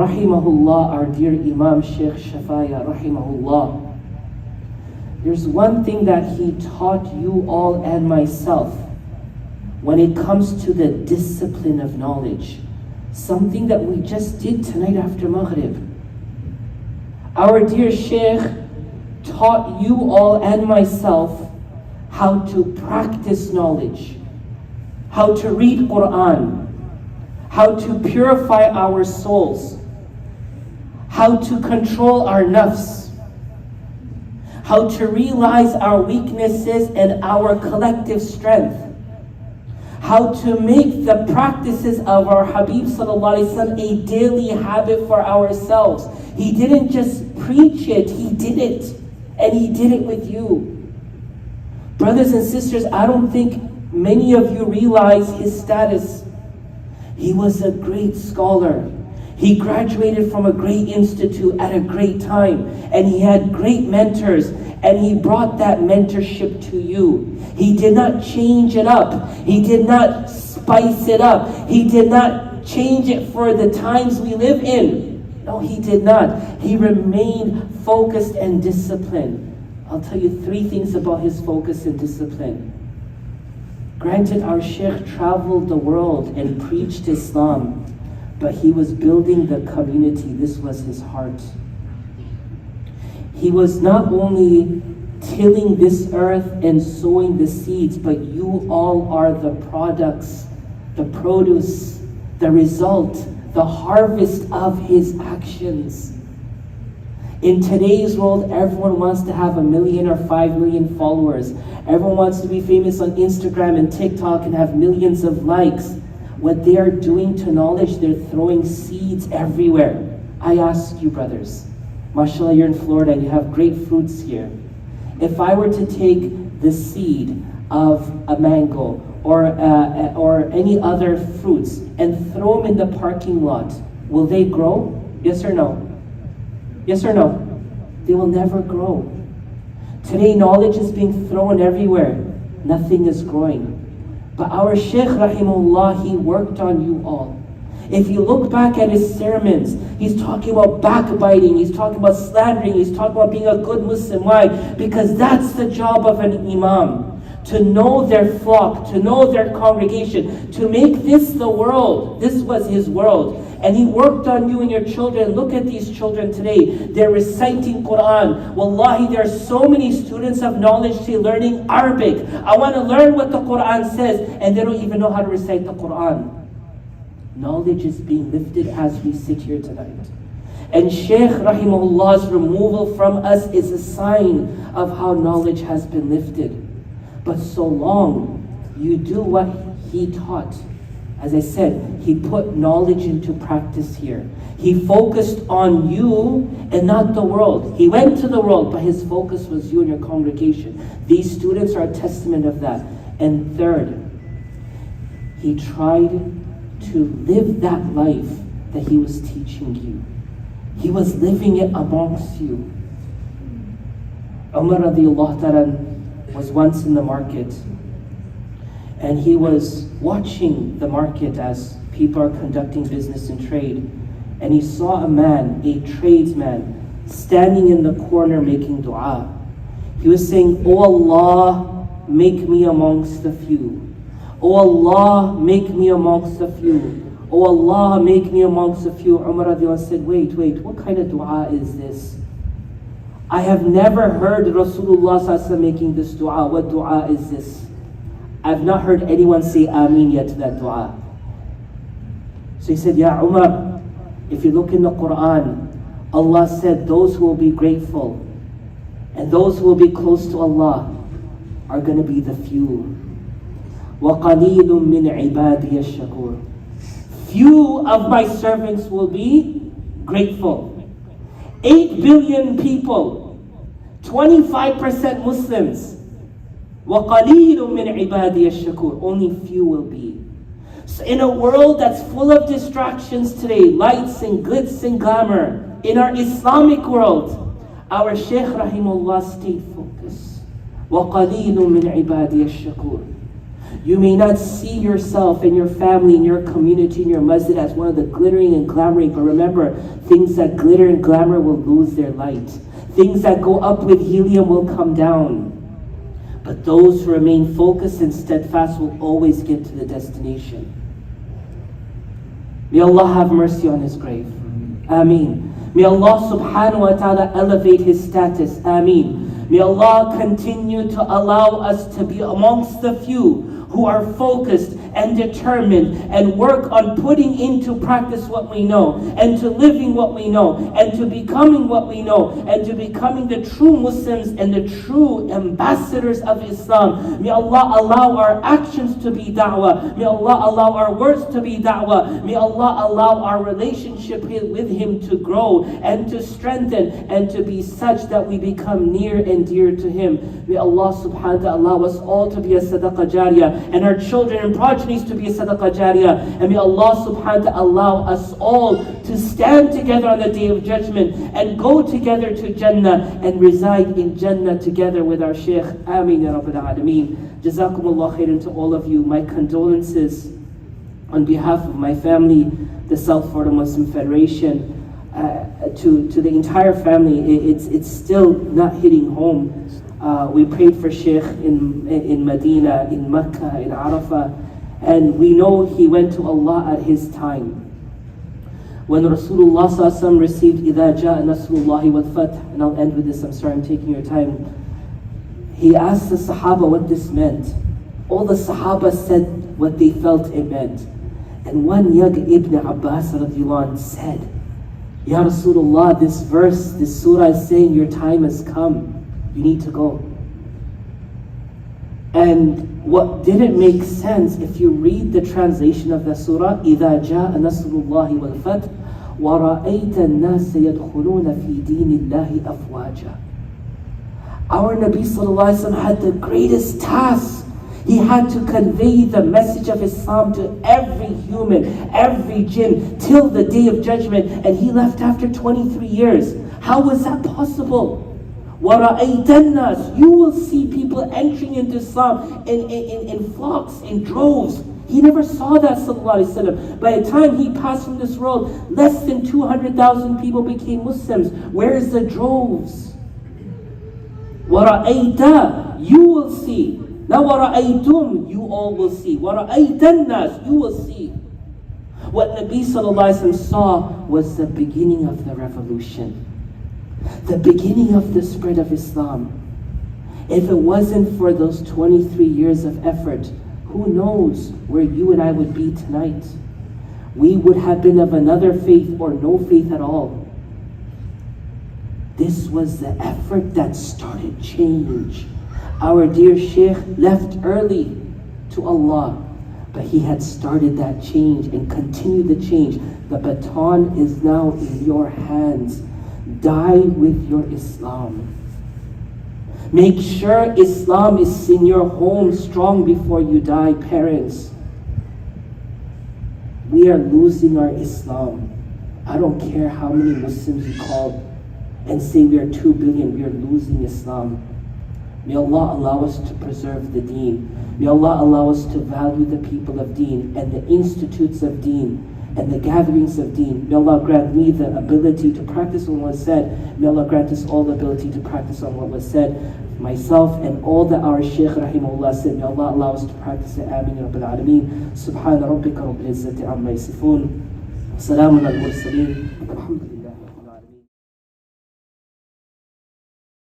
Rahimahullah, our dear Imam Sheikh Shafaya, Rahimahullah. There's one thing that he taught you all and myself when it comes to the discipline of knowledge. Something that we just did tonight after Maghrib. Our dear Sheikh taught you all and myself how to practice knowledge, how to read Quran, how to purify our souls, how to control our nafs, how to realize our weaknesses and our collective strength, how to make the practices of our Habib sallallahu alaihi wasallam a daily habit for ourselves. He didn't just preach it, he did it, and he did it with you. Brothers and sisters, I don't think many of you realize his status. He was a great scholar. He graduated from a great institute at a great time, and he had great mentors, and he brought that mentorship to you. He did not change it up. He did not spice it up. He did not change it for the times we live in. No, he did not. He remained focused and disciplined. I'll tell you 3 things about his focus and discipline. Granted, our Sheikh traveled the world and preached Islam, but he was building the community. This was his heart. He was not only tilling this earth and sowing the seeds, but you all are the products, the produce, the result, the harvest of his actions. In today's world, everyone wants to have 1 million or 5 million followers. Everyone wants to be famous on Instagram and TikTok and have millions of likes. What they are doing to knowledge, they're throwing seeds everywhere. I ask you, brothers, mashallah, you're in Florida and you have great fruits here. If I were to take the seed of a mango or any other fruits and throw them in the parking lot, will they grow? Yes or no? Yes or no? They will never grow. Today, knowledge is being thrown everywhere. Nothing is growing. But our Shaykh Rahimahullah, he worked on you all. If you look back at his sermons, he's talking about backbiting, he's talking about slandering, he's talking about being a good Muslim. Why? Because that's the job of an imam. To know their flock, to know their congregation, to make this the world. This was his world. And he worked on you and your children. Look at these children today. They're reciting Quran. Wallahi, there are so many students of knowledge today learning Arabic. I want to learn what the Quran says, and they don't even know how to recite the Quran. Knowledge is being lifted as we sit here tonight. And Shaykh Rahimahullah's removal from us is a sign of how knowledge has been lifted. But so long you do what he taught. As I said, he put knowledge into practice here. He focused on you and not the world. He went to the world, but his focus was you and your congregation. These students are a testament of that. And third, he tried to live that life that he was teaching you. He was living it amongst you. Umar radiallahu ta'ala was once in the market, and he was watching the market as people are conducting business and trade, and he saw a man, a tradesman, standing in the corner making dua. He was saying, "Oh Allah, make me amongst the few. Oh Allah, make me amongst the few. Oh Allah, make me amongst the few." Umar radiallahu said, wait, what kind of dua is this? I have never heard Rasulullah sallallahu alaihi wasallam making this dua. What dua is this? I've not heard anyone say Ameen yet to that dua. So he said, Ya Umar, if you look in the Quran, Allah said those who will be grateful and those who will be close to Allah are going to be the few. وَقَلِيلٌ مِّنْ عِبَادِيَ الشَّكُورِ. Few of my servants will be grateful. 8 billion people, 25% Muslims. وَقَلِيلٌ مِّنْ عِبَادِيَ الشَّكُورِ. Only few will be. So in a world that's full of distractions today, lights and glitz and glamour, in our Islamic world, our Shaykh Rahimullah stayed focused. وَقَلِيلٌ مِّنْ عِبَادِيَ الشَّكُورِ. You may not see yourself and your family and your community and your masjid as one of the glittering and glamoring, but remember, things that glitter and glamour will lose their light. Things that go up with helium will come down. But those who remain focused and steadfast will always get to the destination. May Allah have mercy on his grave. Ameen. May Allah subhanahu wa ta'ala elevate his status. Ameen. May Allah continue to allow us to be amongst the few who are focused and determined and work on putting into practice what we know, and to living what we know, and to becoming what we know, and to becoming the true Muslims and the true ambassadors of Islam. May Allah allow our actions to be da'wah. May Allah allow our words to be da'wah. May Allah allow our relationship with Him to grow and to strengthen and to be such that we become near and dear to Him. May Allah subhanahu wa ta'ala allow us all to be a sadaqah jariyah, and our children and progenies to be a sadaqah jariyah. And may Allah subhanahu wa ta'ala allow us all to stand together on the Day of Judgment and go together to Jannah and reside in Jannah together with our Shaykh. Ameen ya Rabbil Alameen. Jazakumullah khairan to all of you. My condolences on behalf of my family, the South Florida Muslim Federation, to the entire family. It's still not hitting home. We prayed for Shaykh in Medina, in Mecca, in Arafah, and we know he went to Allah at his time. When Rasulullah sallallahu alaihi wasallam received إِذَا جَاءَ نَصْرُ اللَّهِ وَالْفَتْحِ, and I'll end with this, I'm sorry I'm taking your time. He asked the Sahaba what this meant. All the Sahaba said what they felt it meant. And one young Ibn Abbas radiallahu anh said, Ya Rasulullah, this verse, this surah is saying your time has come. You need to go. And what didn't make sense, if you read the translation of the surah, إِذَا جَاءَ نَصْرُ اللَّهِ وَالْفَتْحِ وَرَأَيْتَ النَّاسَ يَدْخُلُونَ فِي دِينِ اللَّهِ أَفْوَاجًا. Our Nabi sallallahu alaihi wasallam had the greatest task. He had to convey the message of Islam to every human, every jinn, till the Day of Judgment, and he left after 23 years. How was that possible? وَرَأَيْتَ النَّاسِ, you will see people entering into Islam in flocks, in droves. He never saw that, sallallahu alaihi wasallam. By the time he passed from this world, less than 200,000 people became Muslims. Where is the droves? وَرَأَيْتَ, you will see. Now وَرَأَيْتُمْ, you all will see. وَرَأَيْتَ النَّاسِ, you will see. What Nabi sallallahu alaihi wasallam saw was the beginning of the revolution. The beginning of the spread of Islam. If it wasn't for those 23 years of effort, who knows where you and I would be tonight? We would have been of another faith or no faith at all. This was the effort that started change. Our dear Shaykh left early to Allah, but he had started that change and continued the change. The baton is now in your hands. Die with your Islam. Make sure Islam is in your home strong before you die, parents. We are losing our Islam. I don't care how many Muslims you call and say we are 2 billion, we are losing Islam. May Allah allow us to preserve the deen. May Allah allow us to value the people of deen and the institutes of deen and the gatherings of deen. May Allah grant me the ability to practice on what was said. May Allah grant us all the ability to practice on what was said. Myself and all that our Shaykh rahimahullah said, may Allah allow us to practice it. Ameen ya Rabbil Alameen. Subhana rabbika rabbil izzati amma yasifun. Salamun al mursaleen. Alhamdulillah rabbil Alameen.